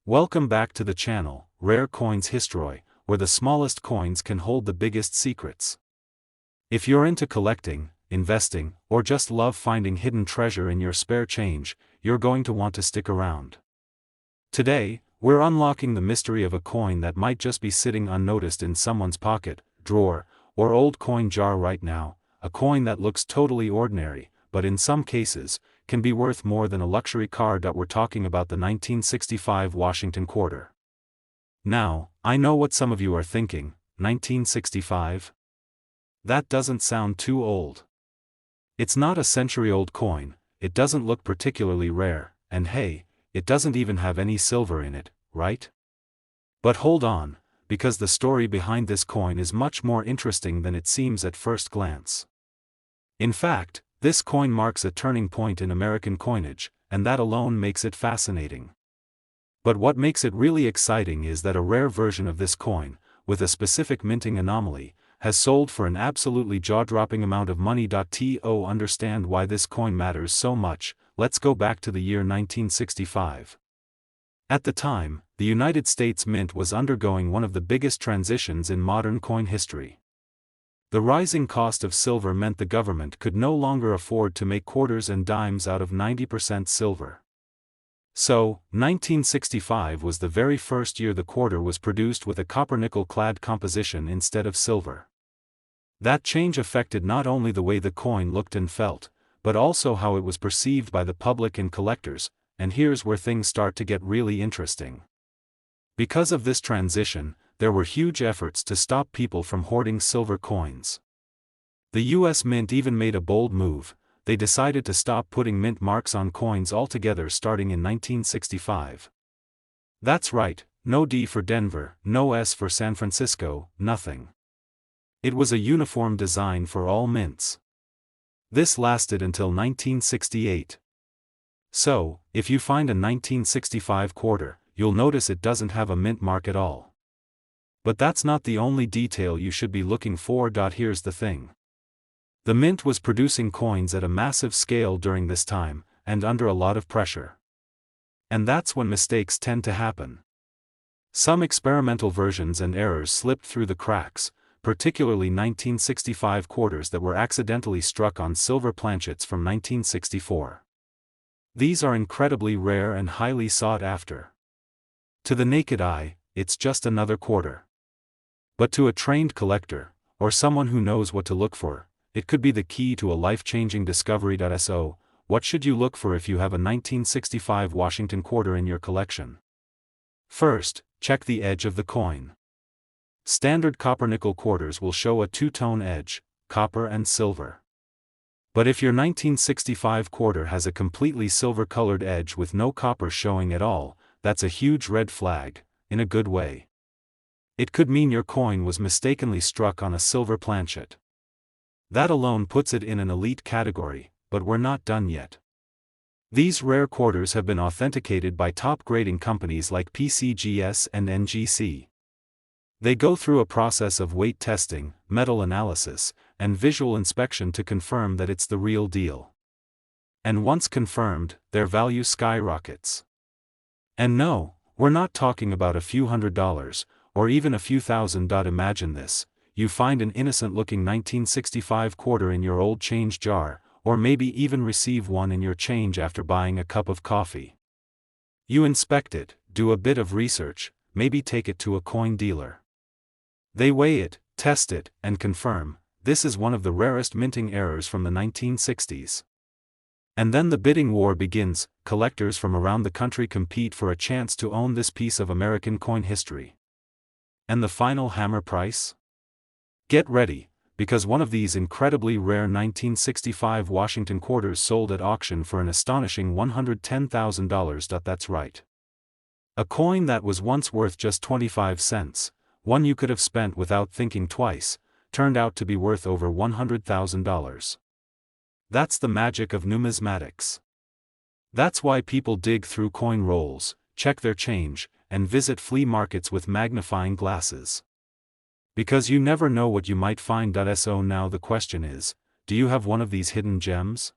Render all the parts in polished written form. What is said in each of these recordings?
Welcome back to the channel, Rare Coins History, where the smallest coins can hold the biggest secrets. If you're into collecting, investing, or just love finding hidden treasure in your spare change, you're going to want to stick around. Today, we're unlocking the mystery of a coin that might just be sitting unnoticed in someone's pocket, drawer, or old coin jar right now, a coin that looks totally ordinary, but in some cases, can be worth more than a luxury car. We're talking about the 1965 Washington quarter. Now, I know what some of you are thinking, 1965? That doesn't sound too old. It's not a century-old coin, it doesn't look particularly rare, and hey, it doesn't even have any silver in it, right? But hold on, because the story behind this coin is much more interesting than it seems at first glance. In fact, this coin marks a turning point in American coinage, and that alone makes it fascinating. But what makes it really exciting is that a rare version of this coin, with a specific minting anomaly, has sold for an absolutely jaw-dropping amount of money. To understand why this coin matters so much, let's go back to the year 1965. At the time, the United States Mint was undergoing one of the biggest transitions in modern coin history. The rising cost of silver meant the government could no longer afford to make quarters and dimes out of 90% silver. So, 1965 was the very first year the quarter was produced with a copper-nickel clad composition instead of silver. That change affected not only the way the coin looked and felt, but also how it was perceived by the public and collectors, and here's where things start to get really interesting. Because of this transition, there were huge efforts to stop people from hoarding silver coins. The US Mint even made a bold move. They decided to stop putting mint marks on coins altogether starting in 1965. That's right, no D for Denver, no S for San Francisco, nothing. It was a uniform design for all mints. This lasted until 1968. So, if you find a 1965 quarter, you'll notice it doesn't have a mint mark at all. But that's not the only detail you should be looking for. Here's the thing. The mint was producing coins at a massive scale during this time, and under a lot of pressure. And that's when mistakes tend to happen. Some experimental versions and errors slipped through the cracks, particularly 1965 quarters that were accidentally struck on silver planchets from 1964. These are incredibly rare and highly sought after. To the naked eye, it's just another quarter. But to a trained collector, or someone who knows what to look for, it could be the key to a life-changing discovery. So, what should you look for if you have a 1965 Washington quarter in your collection? First, check the edge of the coin. Standard copper-nickel quarters will show a two-tone edge, copper and silver. But if your 1965 quarter has a completely silver-colored edge with no copper showing at all, that's a huge red flag, in a good way. It could mean your coin was mistakenly struck on a silver planchet. That alone puts it in an elite category, but we're not done yet. These rare quarters have been authenticated by top grading companies like PCGS and NGC. They go through a process of weight testing, metal analysis, and visual inspection to confirm that it's the real deal. And once confirmed, their value skyrockets. And no, we're not talking about a few $100s, or even a few thousand. Imagine this. You find an innocent-looking 1965 quarter in your old change jar, or maybe even receive one in your change after buying a cup of coffee. You inspect it, do a bit of research, maybe take it to a coin dealer. They weigh it, test it, and confirm, this is one of the rarest minting errors from the 1960s. And then the bidding war begins. Collectors from around the country compete for a chance to own this piece of American coin history. And the final hammer price? Get ready, because one of these incredibly rare 1965 Washington quarters sold at auction for an astonishing $110,000. That's right. A coin that was once worth just 25 cents, one you could have spent without thinking twice, turned out to be worth over $100,000. That's the magic of numismatics. That's why people dig through coin rolls, check their change, and visit flea markets with magnifying glasses. Because you never know what you might find. So now the question is, do you have one of these hidden gems?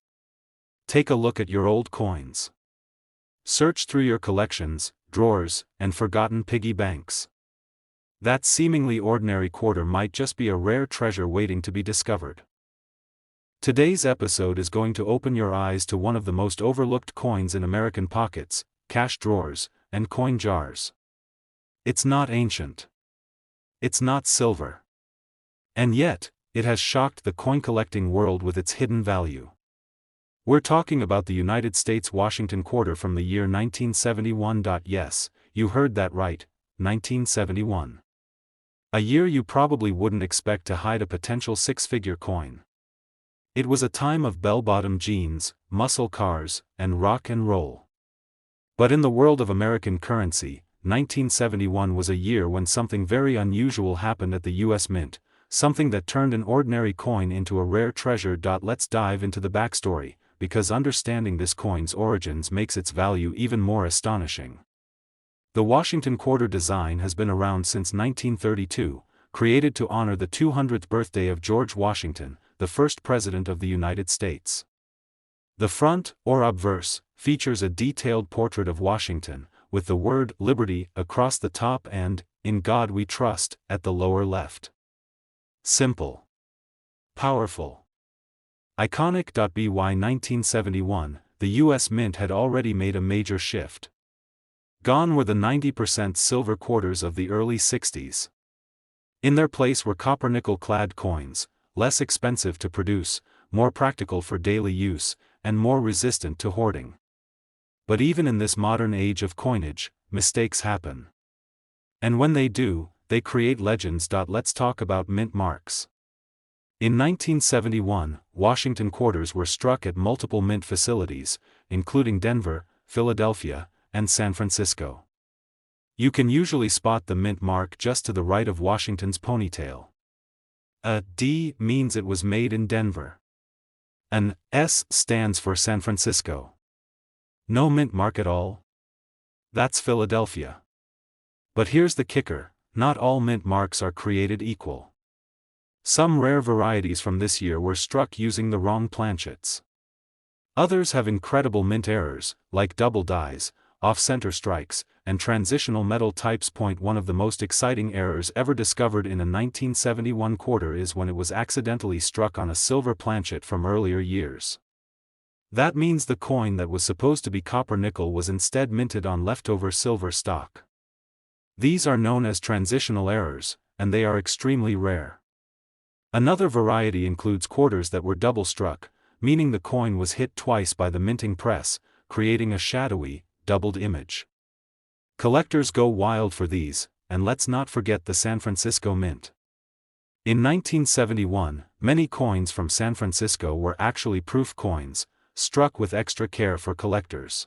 Take a look at your old coins. Search through your collections, drawers, and forgotten piggy banks. That seemingly ordinary quarter might just be a rare treasure waiting to be discovered. Today's episode is going to open your eyes to one of the most overlooked coins in American pockets, cash drawers, and coin jars. It's not ancient. It's not silver. And yet, it has shocked the coin-collecting world with its hidden value. We're talking about the United States Washington quarter from the year 1971. Yes, you heard that right, 1971. A year you probably wouldn't expect to hide a potential six-figure coin. It was a time of bell-bottom jeans, muscle cars, and rock and roll. But in the world of American currency, 1971 was a year when something very unusual happened at the U.S. Mint, something that turned an ordinary coin into a rare treasure. Let's dive into the backstory, because understanding this coin's origins makes its value even more astonishing. The Washington quarter design has been around since 1932, created to honor the 200th birthday of George Washington, the first President of the United States. The front, or obverse, features a detailed portrait of Washington, with the word Liberty across the top and In God We Trust at the lower left. Simple. Powerful. Iconic. By 1971, the U.S. Mint had already made a major shift. Gone were the 90% silver quarters of the early 60s. In their place were copper-nickel-clad coins, less expensive to produce, more practical for daily use, and more resistant to hoarding. But even in this modern age of coinage, mistakes happen. And when they do, they create legends. Let's talk about mint marks. In 1971, Washington quarters were struck at multiple mint facilities, including Denver, Philadelphia, and San Francisco. You can usually spot the mint mark just to the right of Washington's ponytail. A D means it was made in Denver. An S stands for San Francisco. No mint mark at all? That's Philadelphia. But here's the kicker, not all mint marks are created equal. Some rare varieties from this year were struck using the wrong planchets. Others have incredible mint errors, like double dies, off-center strikes, and transitional metal types. One of the most exciting errors ever discovered in a 1971 quarter is when it was accidentally struck on a silver planchet from earlier years. That means the coin that was supposed to be copper-nickel was instead minted on leftover silver stock. These are known as transitional errors, and they are extremely rare. Another variety includes quarters that were double-struck, meaning the coin was hit twice by the minting press, creating a shadowy, doubled image. Collectors go wild for these, and let's not forget the San Francisco Mint. In 1971, many coins from San Francisco were actually proof coins, struck with extra care for collectors.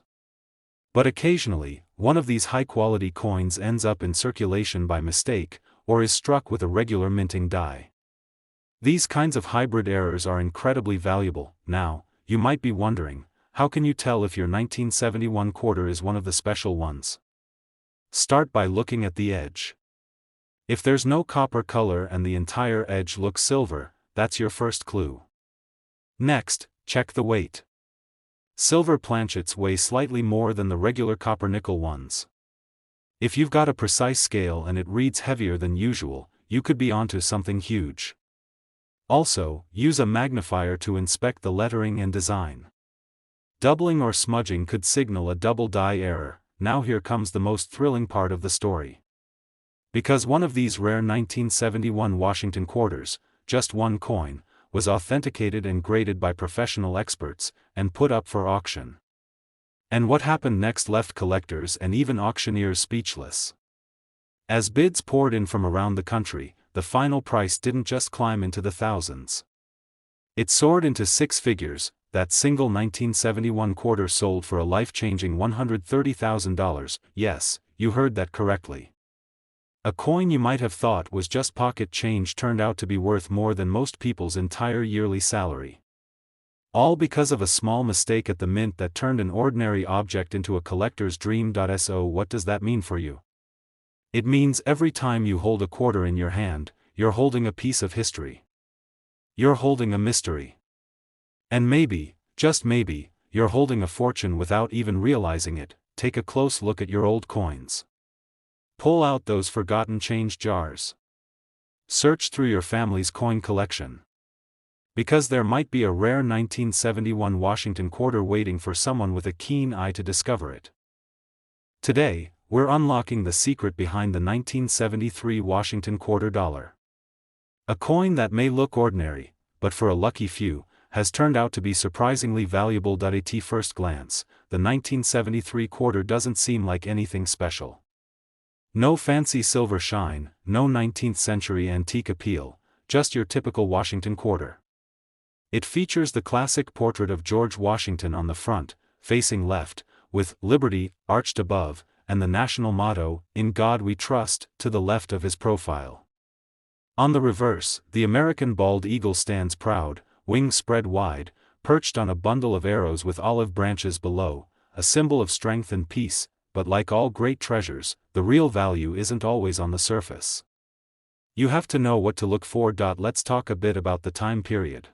But occasionally, one of these high-quality coins ends up in circulation by mistake, or is struck with a regular minting die. These kinds of hybrid errors are incredibly valuable. Now, you might be wondering, how can you tell if your 1971 quarter is one of the special ones? Start by looking at the edge. If there's no copper color and the entire edge looks silver, that's your first clue. Next, check the weight. Silver planchets weigh slightly more than the regular copper-nickel ones. If you've got a precise scale and it reads heavier than usual, you could be onto something huge. Also, use a magnifier to inspect the lettering and design. Doubling or smudging could signal a double die error. Now here comes the most thrilling part of the story. Because one of these rare 1971 Washington quarters, just one coin, was authenticated and graded by professional experts, and put up for auction. And what happened next left collectors and even auctioneers speechless. As bids poured in from around the country, the final price didn't just climb into the thousands. It soared into six figures. That single 1971 quarter sold for a life-changing $130,000, yes, you heard that correctly. A coin you might have thought was just pocket change turned out to be worth more than most people's entire yearly salary. All because of a small mistake at the mint that turned an ordinary object into a collector's dream. So what does that mean for you? It means every time you hold a quarter in your hand, you're holding a piece of history. You're holding a mystery. And maybe, just maybe, you're holding a fortune without even realizing it. take a close look at your old coins. Pull out those forgotten change jars. Search through your family's coin collection. Because there might be a rare 1971 Washington quarter waiting for someone with a keen eye to discover it. Today, we're unlocking the secret behind the 1973 Washington quarter dollar. A coin that may look ordinary, but for a lucky few, has turned out to be surprisingly valuable. At first glance, the 1973 quarter doesn't seem like anything special. No fancy silver shine, no 19th century antique appeal, just your typical Washington quarter. It features the classic portrait of George Washington on the front, facing left, with "Liberty" arched above, and the national motto, "In God We Trust," to the left of his profile. On the reverse, the American bald eagle stands proud, wings spread wide, perched on a bundle of arrows with olive branches below, a symbol of strength and peace, but like all great treasures, the real value isn't always on the surface. You have to know what to look for. Let's talk a bit about the time period.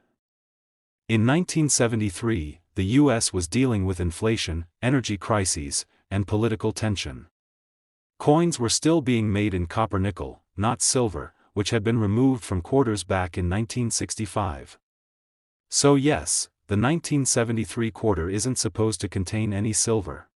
In 1973, the U.S. was dealing with inflation, energy crises, and political tension. Coins were still being made in copper-nickel, not silver, which had been removed from quarters back in 1965. So yes, the 1973 quarter isn't supposed to contain any silver.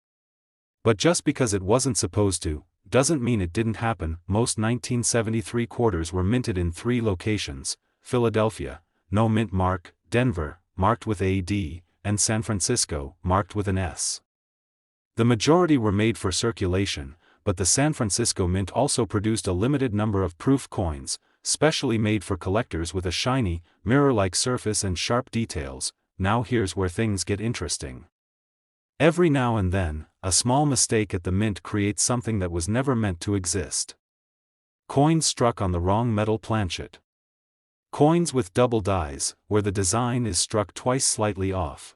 But just because it wasn't supposed to, doesn't mean it didn't happen. Most 1973 quarters were minted in 3 locations: Philadelphia, no mint mark; Denver, marked with AD, and San Francisco, marked with an S. The majority were made for circulation, but the San Francisco Mint also produced a limited number of proof coins, specially made for collectors with a shiny, mirror-like surface and sharp details. Now here's where things get interesting. Every now and then, a small mistake at the mint creates something that was never meant to exist. Coins struck on the wrong metal planchet. Coins with double dies, where the design is struck twice slightly off.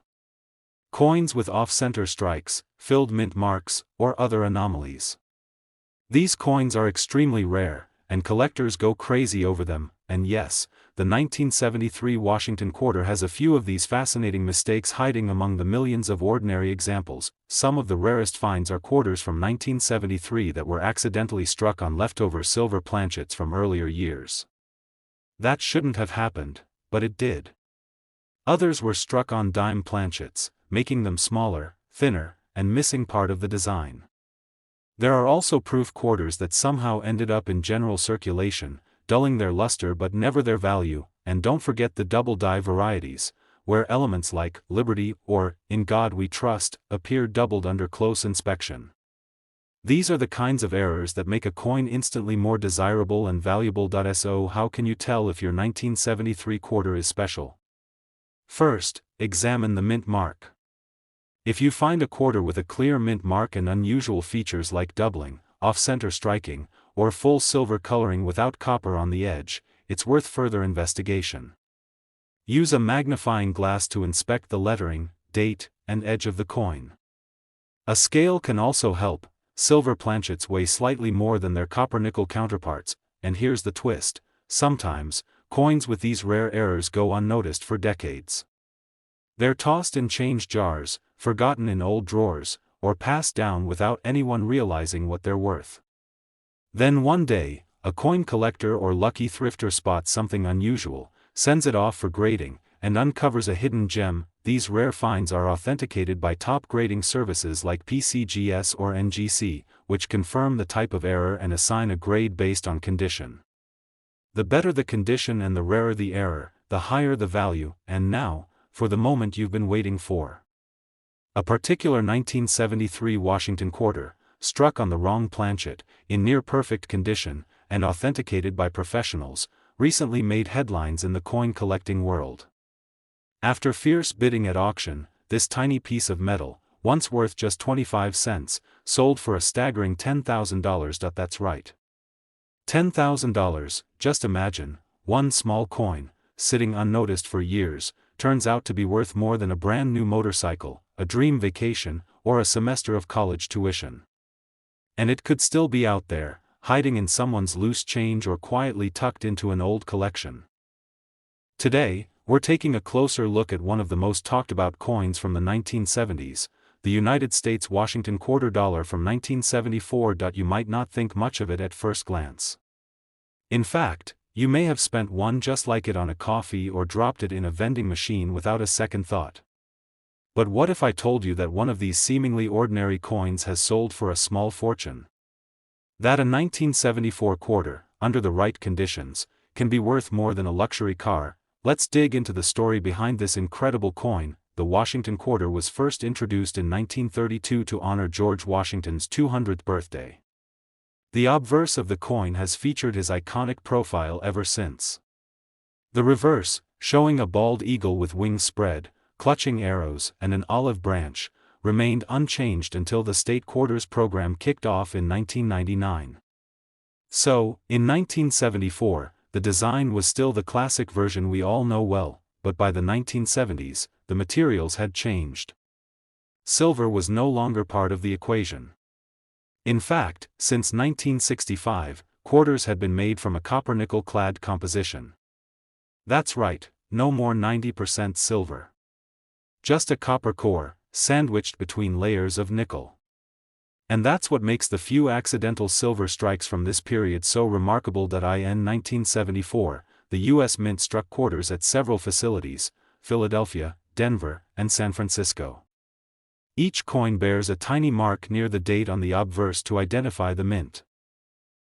Coins with off-center strikes, filled mint marks, or other anomalies. These coins are extremely rare, and collectors go crazy over them, and yes, the 1973 Washington quarter has a few of these fascinating mistakes hiding among the millions of ordinary examples. Some of the rarest finds are quarters from 1973 that were accidentally struck on leftover silver planchets from earlier years. That shouldn't have happened, but it did. Others were struck on dime planchets, making them smaller, thinner, and missing part of the design. There are also proof quarters that somehow ended up in general circulation, dulling their luster but never their value. And don't forget the double die varieties, where elements like "Liberty" or "In God We Trust" appear doubled under close inspection. These are the kinds of errors that make a coin instantly more desirable and valuable. So how can you tell if your 1973 quarter is special? First, examine the mint mark. If you find a quarter with a clear mint mark and unusual features like doubling, off-center striking, or full silver coloring without copper on the edge, it's worth further investigation. Use a magnifying glass to inspect the lettering, date, and edge of the coin. A scale can also help. Silver planchets weigh slightly more than their copper-nickel counterparts, and here's the twist: sometimes, coins with these rare errors go unnoticed for decades. They're tossed in change jars, forgotten in old drawers, or passed down without anyone realizing what they're worth. Then one day, a coin collector or lucky thrifter spots something unusual, sends it off for grading, and uncovers a hidden gem. These rare finds are authenticated by top grading services like PCGS or NGC, which confirm the type of error and assign a grade based on condition. The better the condition and the rarer the error, the higher the value. And now, for the moment you've been waiting for. A particular 1973 Washington quarter, struck on the wrong planchet, in near-perfect condition, and authenticated by professionals, recently made headlines in the coin collecting world. After fierce bidding at auction, this tiny piece of metal, once worth just 25 cents, sold for a staggering $10,000. That's right. $10,000, just imagine, one small coin, sitting unnoticed for years, turns out to be worth more than a brand new motorcycle, a dream vacation, or a semester of college tuition. And it could still be out there, hiding in someone's loose change or quietly tucked into an old collection. Today, we're taking a closer look at one of the most talked about coins from the 1970s, the United States Washington quarter dollar from 1974. You might not think much of it at first glance. In fact, you may have spent one just like it on a coffee or dropped it in a vending machine without a second thought. But what if I told you that one of these seemingly ordinary coins has sold for a small fortune? That a 1974 quarter, under the right conditions, can be worth more than a luxury car. Let's dig into the story behind this incredible coin. The Washington quarter was first introduced in 1932 to honor George Washington's 200th birthday. The obverse of the coin has featured his iconic profile ever since. The reverse, showing a bald eagle with wings spread, clutching arrows and an olive branch, remained unchanged until the state quarters program kicked off in 1999. So, in 1974, the design was still the classic version we all know well, but by the 1970s, the materials had changed. Silver was no longer part of the equation. In fact, since 1965, quarters had been made from a copper-nickel-clad composition. That's right, no more 90% silver. Just a copper core, sandwiched between layers of nickel. And that's what makes the few accidental silver strikes from this period so remarkable. In 1974, the U.S. Mint struck quarters at several facilities: Philadelphia, Denver, and San Francisco. Each coin bears a tiny mark near the date on the obverse to identify the mint.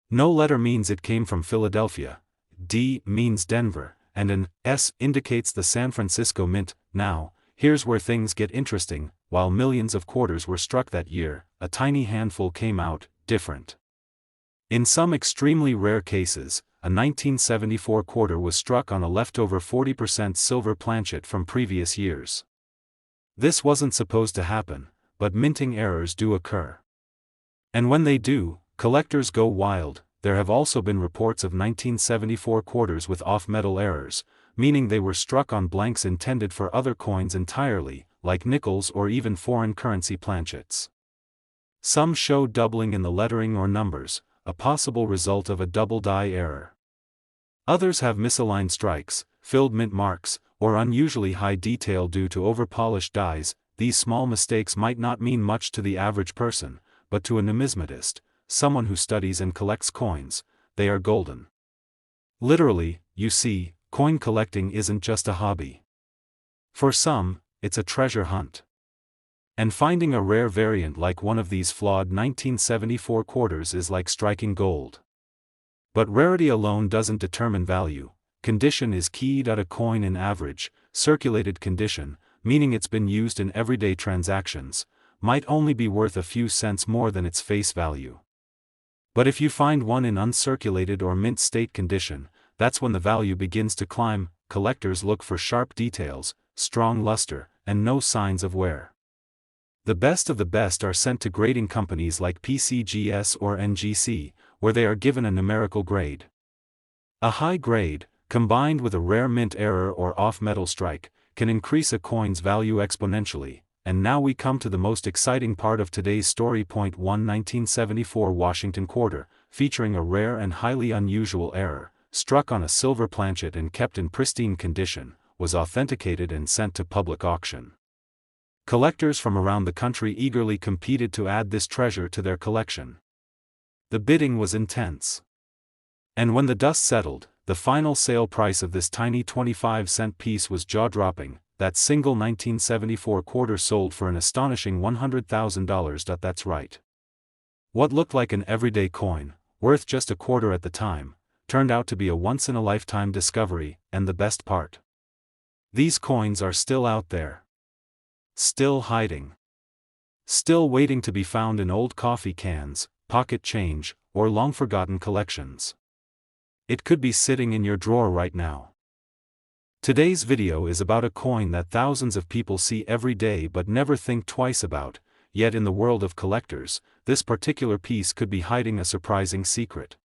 No letter means it came from Philadelphia, D means Denver, and an S indicates the San Francisco Mint. Now, here's where things get interesting. While millions of quarters were struck that year, a tiny handful came out different. In some extremely rare cases, a 1974 quarter was struck on a leftover 40% silver planchet from previous years. This wasn't supposed to happen, but minting errors do occur. And when they do, collectors go wild. There have also been reports of 1974 quarters with off-metal errors, meaning they were struck on blanks intended for other coins entirely, like nickels or even foreign currency planchets. Some show doubling in the lettering or numbers, a possible result of a double die error. Others have misaligned strikes, filled mint marks, or unusually high detail due to over-polished dies. These small mistakes might not mean much to the average person, but to a numismatist, someone who studies and collects coins, they are golden. Literally, you see, coin collecting isn't just a hobby. For some, it's a treasure hunt. And finding a rare variant like one of these flawed 1974 quarters is like striking gold. But rarity alone doesn't determine value. Condition is key. A coin in average, circulated condition, meaning it's been used in everyday transactions, might only be worth a few cents more than its face value. But if you find one in uncirculated or mint state condition, that's when the value begins to climb. Collectors look for sharp details, strong luster, and no signs of wear. The best of the best are sent to grading companies like PCGS or NGC, where they are given a numerical grade. A high grade, combined with a rare mint error or off-metal strike, can increase a coin's value exponentially. And now we come to the most exciting part of today's story. Point 1: 1974 Washington quarter, featuring a rare and highly unusual error, struck on a silver planchet and kept in pristine condition, was authenticated and sent to public auction. Collectors from around the country eagerly competed to add this treasure to their collection. The bidding was intense. And when the dust settled, the final sale price of this tiny 25-cent piece was jaw-dropping. That single 1974 quarter sold for an astonishing $100,000. That's right. What looked like an everyday coin, worth just a quarter at the time, turned out to be a once-in-a-lifetime discovery. And the best part? These coins are still out there. Still hiding. Still waiting to be found in old coffee cans, pocket change, or long-forgotten collections. It could be sitting in your drawer right now. Today's video is about a coin that thousands of people see every day but never think twice about, yet in the world of collectors, this particular piece could be hiding a surprising secret.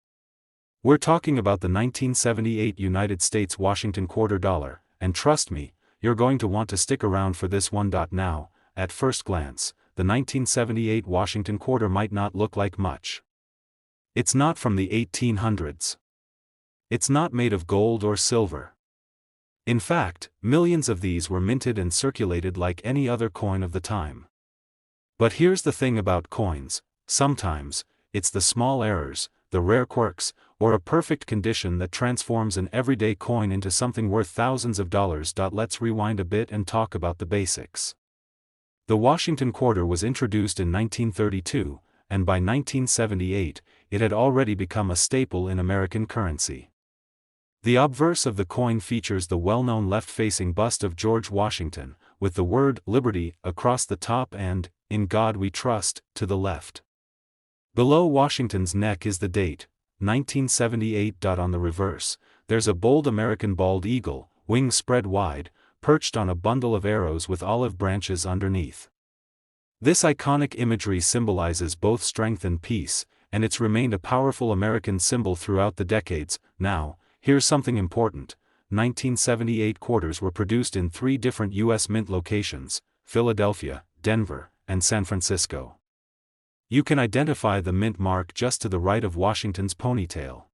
We're talking about the 1978 United States Washington quarter dollar, and trust me, you're going to want to stick around for this one. Now, at first glance, the 1978 Washington quarter might not look like much. It's not from the 1800s. It's not made of gold or silver. In fact, millions of these were minted and circulated like any other coin of the time. But here's the thing about coins: sometimes, it's the small errors, the rare quirks, or a perfect condition that transforms an everyday coin into something worth thousands of dollars. Let's rewind a bit and talk about the basics. The Washington quarter was introduced in 1932, and by 1978, it had already become a staple in American currency. The obverse of the coin features the well-known left-facing bust of George Washington, with the word "Liberty" across the top and "In God We Trust" to the left. Below Washington's neck is the date, 1978. On the reverse, there's a bold American bald eagle, wings spread wide, perched on a bundle of arrows with olive branches underneath. This iconic imagery symbolizes both strength and peace, and it's remained a powerful American symbol throughout the decades. Now, here's something important: 1978 quarters were produced in 3 different U.S. mint locations: Philadelphia, Denver, and San Francisco. You can identify the mint mark just to the right of Washington's ponytail.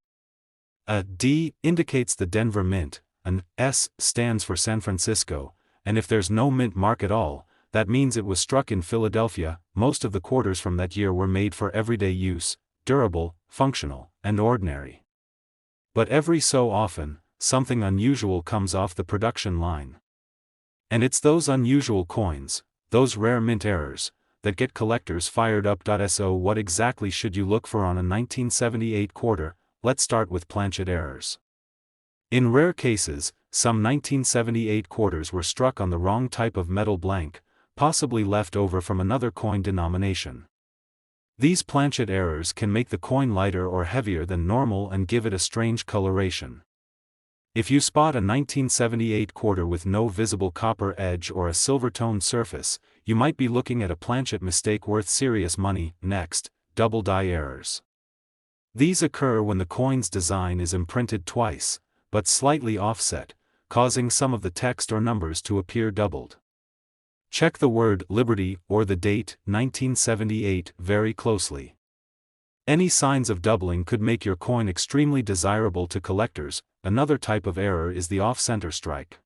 A D indicates the Denver Mint, an S stands for San Francisco, and if there's no mint mark at all, that means it was struck in Philadelphia. Most of the quarters from that year were made for everyday use, durable, functional, and ordinary. But every so often, something unusual comes off the production line. And it's those unusual coins, those rare mint errors, that get collectors fired up. So what exactly should you look for on a 1978 quarter? Let's start with planchet errors. In rare cases, some 1978 quarters were struck on the wrong type of metal blank, possibly left over from another coin denomination. These planchet errors can make the coin lighter or heavier than normal and give it a strange coloration. If you spot a 1978 quarter with no visible copper edge or a silver-toned surface, you might be looking at a planchet mistake worth serious money. Next, double die errors. These occur when the coin's design is imprinted twice, but slightly offset, causing some of the text or numbers to appear doubled. Check the word "Liberty" or the date, 1978, very closely. Any signs of doubling could make your coin extremely desirable to collectors. Another type of error is the off-center strike.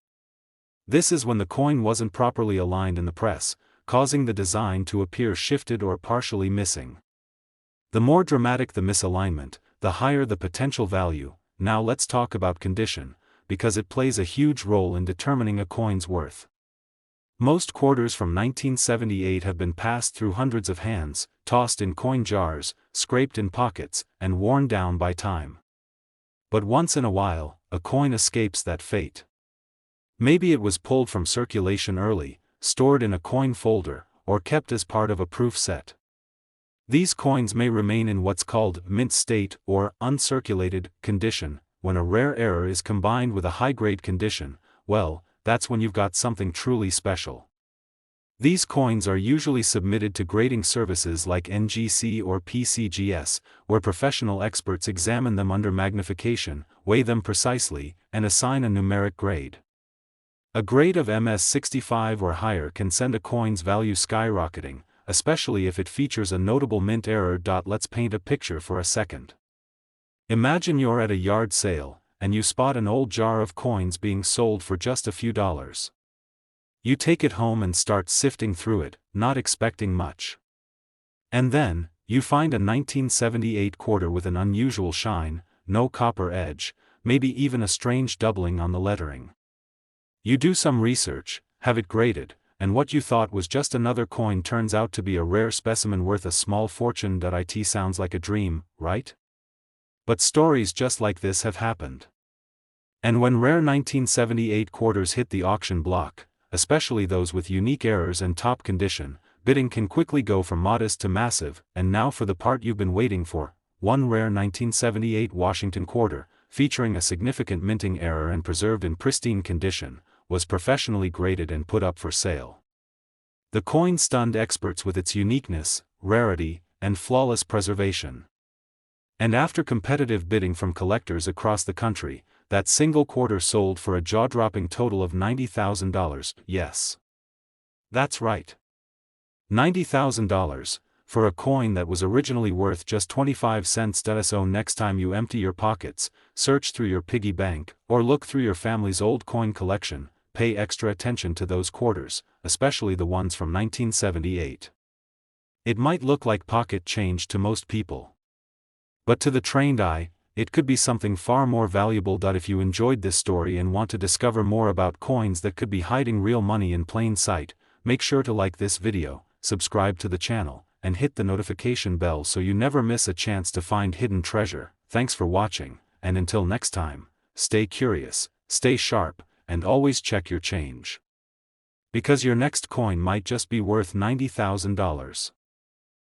This is when the coin wasn't properly aligned in the press, causing the design to appear shifted or partially missing. The more dramatic the misalignment, the higher the potential value. Now let's talk about condition, because it plays a huge role in determining a coin's worth. Most quarters from 1978 have been passed through hundreds of hands, tossed in coin jars, scraped in pockets, and worn down by time. But once in a while, a coin escapes that fate. Maybe it was pulled from circulation early, stored in a coin folder, or kept as part of a proof set. These coins may remain in what's called mint state or uncirculated condition. When a rare error is combined with a high-grade condition, well, that's when you've got something truly special. These coins are usually submitted to grading services like NGC or PCGS, where professional experts examine them under magnification, weigh them precisely, and assign a numeric grade. A grade of MS65 or higher can send a coin's value skyrocketing, especially if it features a notable mint error. Let's paint a picture for a second. Imagine you're at a yard sale, and you spot an old jar of coins being sold for just a few dollars. You take it home and start sifting through it, not expecting much. And then, you find a 1978 quarter with an unusual shine, no copper edge, maybe even a strange doubling on the lettering. You do some research, have it graded, and what you thought was just another coin turns out to be a rare specimen worth a small fortune. It sounds like a dream, right? But stories just like this have happened. And when rare 1978 quarters hit the auction block, especially those with unique errors and top condition, bidding can quickly go from modest to massive. And now for the part you've been waiting for: one rare 1978 Washington quarter, featuring a significant minting error and preserved in pristine condition, was professionally graded and put up for sale. The coin stunned experts with its uniqueness, rarity, and flawless preservation. And after competitive bidding from collectors across the country, that single quarter sold for a jaw-dropping total of $90,000. Yes. That's right. $90,000, for a coin that was originally worth just 25 cents. So next time you empty your pockets, search through your piggy bank, or look through your family's old coin collection, pay extra attention to those quarters, especially the ones from 1978. It might look like pocket change to most people. But to the trained eye, it could be something far more valuable. If you enjoyed this story and want to discover more about coins that could be hiding real money in plain sight, make sure to like this video, subscribe to the channel, and hit the notification bell so you never miss a chance to find hidden treasure. Thanks for watching, and until next time, stay curious, stay sharp, and always check your change. Because your next coin might just be worth $90,000.